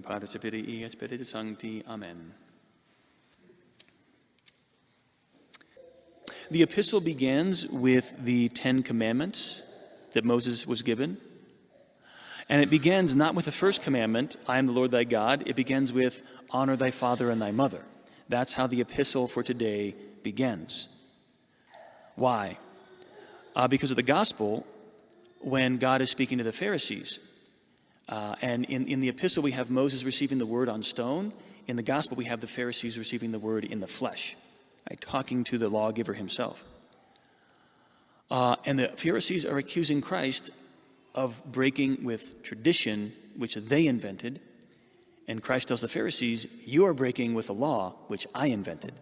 Participii et Spiritus Sancti. Amen. The epistle begins with the 10 Commandments that Moses was given. And it begins not with the first commandment, I am the Lord thy God. It begins with, honor thy father and thy mother. That's how the epistle for today begins. Why? Because of the gospel, when God is speaking to the Pharisees. And in the epistle, we have Moses receiving the word on stone. In the gospel, we have the Pharisees receiving the word in the flesh, right? Talking to the lawgiver himself. And the Pharisees are accusing Christ of breaking with tradition, which they invented. And Christ tells the Pharisees, you are breaking with a law, which I invented.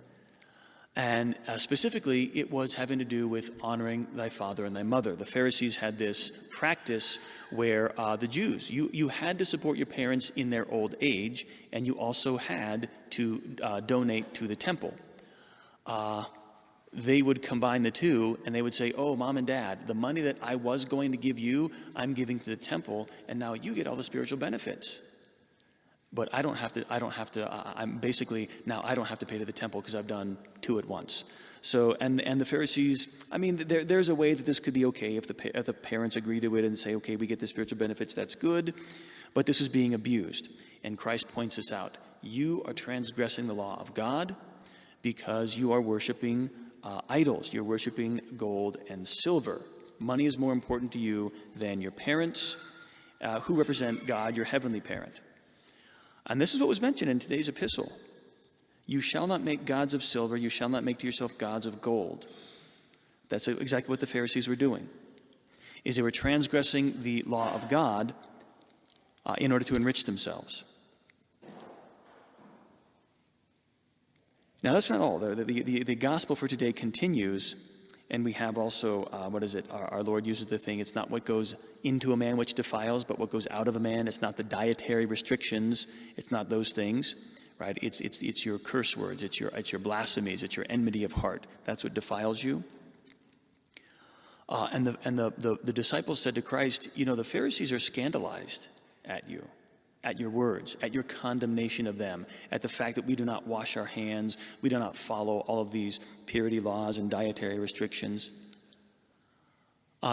And specifically, it was having to do with honoring thy father and thy mother. The Pharisees had this practice where the Jews, you had to support your parents in their old age, and you also had to donate to the temple. They would combine the two, and they would say, oh, mom and dad, the money that I was going to give you, I'm giving to the temple, and now you get all the spiritual benefits. But I don't have to, I'm basically, now I don't have to pay to the temple because I've done two at once. So, and the Pharisees, I mean, there's a way that this could be okay if the parents agree to it and say, okay, we get the spiritual benefits, that's good. But this is being abused. And Christ points this out. You are transgressing the law of God because you are worshiping idols. You're worshiping gold and silver. Money is more important to you than your parents, who represent God, your heavenly parent. And this is what was mentioned in today's epistle. You shall not make gods of silver. You shall not make to yourself gods of gold. That's exactly what the Pharisees were doing. Is they were transgressing the law of God in order to enrich themselves. Now that's not all. The gospel for today continues, and we have also, our Lord uses the thing, it's not what goes into a man which defiles, but what goes out of a man. It's not the dietary restrictions. It's not those things, right? It's your curse words. It's your blasphemies. It's your enmity of heart. That's what defiles you. And the disciples said to Christ, the Pharisees are scandalized at you, at your words, at your condemnation of them, at the fact that we do not wash our hands, we do not follow all of these purity laws and dietary restrictions.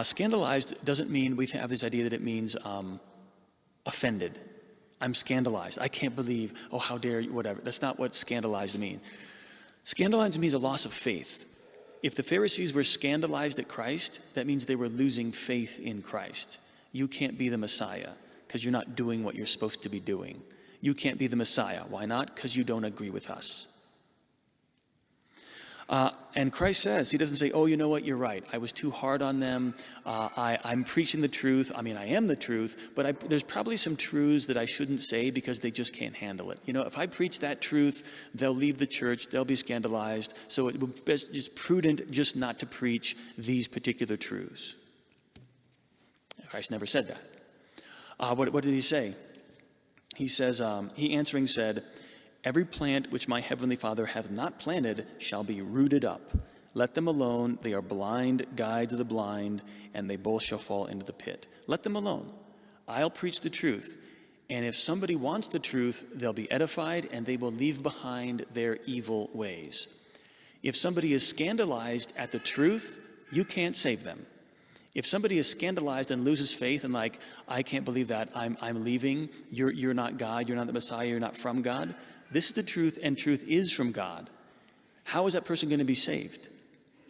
Scandalized doesn't mean, we have this idea that it means offended. I'm scandalized. I can't believe, oh, how dare you, whatever. That's not what scandalized means. Scandalized means a loss of faith. If the Pharisees were scandalized at Christ, that means they were losing faith in Christ. You can't be the Messiah because you're not doing what you're supposed to be doing. You can't be the Messiah. Why not? Because you don't agree with us. And Christ says, he doesn't say, oh, you know what, you're right. I was too hard on them. I'm preaching the truth. I mean, I am the truth, but there's probably some truths that I shouldn't say because they just can't handle it. If I preach that truth, they'll leave the church. They'll be scandalized. So it would be just prudent just not to preach these particular truths. Christ never said that. What did he say? He says, he answering said, every plant which my heavenly Father hath not planted shall be rooted up. Let them alone. They are blind guides of the blind, and they both shall fall into the pit. Let them alone. I'll preach the truth. And if somebody wants the truth, they'll be edified, and they will leave behind their evil ways. If somebody is scandalized at the truth, you can't save them. If somebody is scandalized and loses faith and like, I can't believe that, I'm leaving, you're not God, you're not the Messiah, you're not from God. This is the truth, and truth is from God. How is that person going to be saved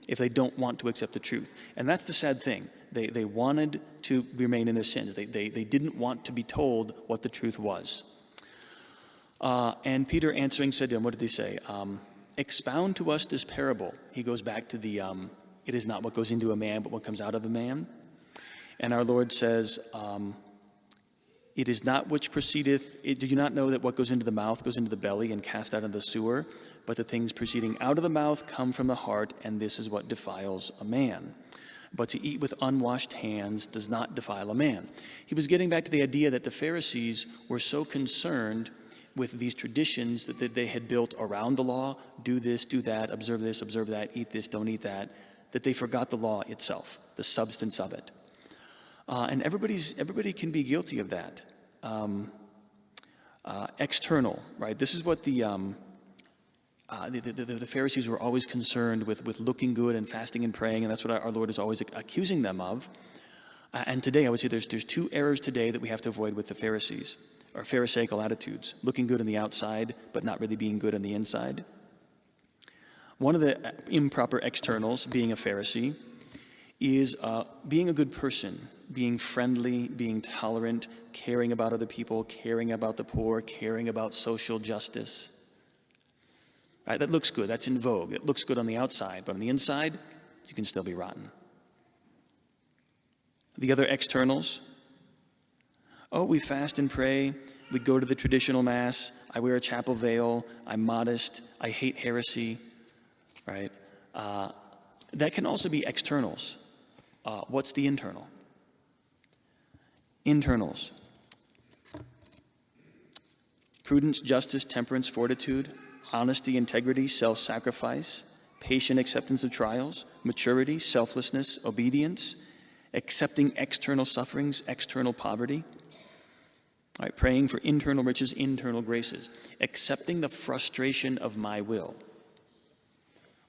if they don't want to accept the truth? And that's the sad thing. They wanted to remain in their sins. They didn't want to be told what the truth was. And Peter answering said to him, what did he say? Expound to us this parable. He goes back to the, it is not what goes into a man, but what comes out of a man. And our Lord says, it is not which proceedeth, do you not know that what goes into the mouth goes into the belly and cast out into the sewer? But the things proceeding out of the mouth come from the heart, and this is what defiles a man. But to eat with unwashed hands does not defile a man. He was getting back to the idea that the Pharisees were so concerned with these traditions that they had built around the law, do this, do that, observe this, observe that, eat this, don't eat that they forgot the law itself, the substance of it. And everybody can be guilty of that. external, right? This is what the Pharisees were always concerned with looking good and fasting and praying, and that's what our Lord is always accusing them of. And today, I would say there's two errors today that we have to avoid with the Pharisees, or Pharisaical attitudes, looking good on the outside, but not really being good on the inside. One of the improper externals, being a Pharisee, is being a good person, being friendly, being tolerant, caring about other people, caring about the poor, caring about social justice. Right? That looks good. That's in vogue. It looks good on the outside, but on the inside, you can still be rotten. The other externals, we fast and pray, we go to the traditional Mass, I wear a chapel veil, I'm modest, I hate heresy, right? That can also be externals. What's the internal? Internals. Prudence, justice, temperance, fortitude, honesty, integrity, self-sacrifice, patient acceptance of trials, maturity, selflessness, obedience, accepting external sufferings, external poverty, right? Praying for internal riches, internal graces, accepting the frustration of my will.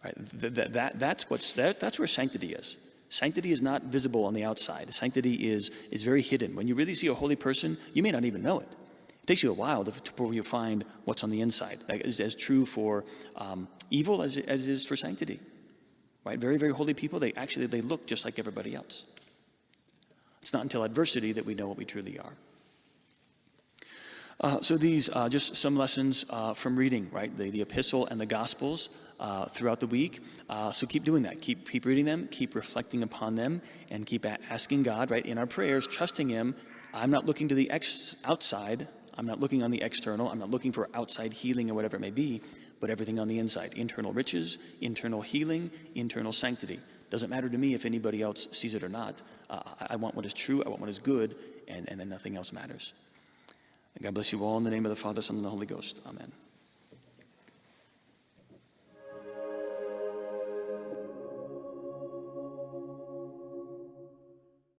Right? That's where sanctity is. Sanctity is not visible on the outside. Sanctity is very hidden. When you really see a holy person, you may not even know it. It takes you a while before you find what's on the inside. That is as true for evil as it is for sanctity. Right? Very, very holy people, they look just like everybody else. It's not until adversity that we know what we truly are. So these just some lessons from reading, right? The epistle and the Gospels throughout the week. So keep doing that. Keep reading them. Keep reflecting upon them, and keep asking God, right, in our prayers, trusting Him. I'm not looking to the outside. I'm not looking on the external. I'm not looking for outside healing or whatever it may be, but everything on the inside: internal riches, internal healing, internal sanctity. Doesn't matter to me if anybody else sees it or not. I want what is true. I want what is good, and then nothing else matters. And God bless you all in the name of the Father, Son, and the Holy Ghost. Amen.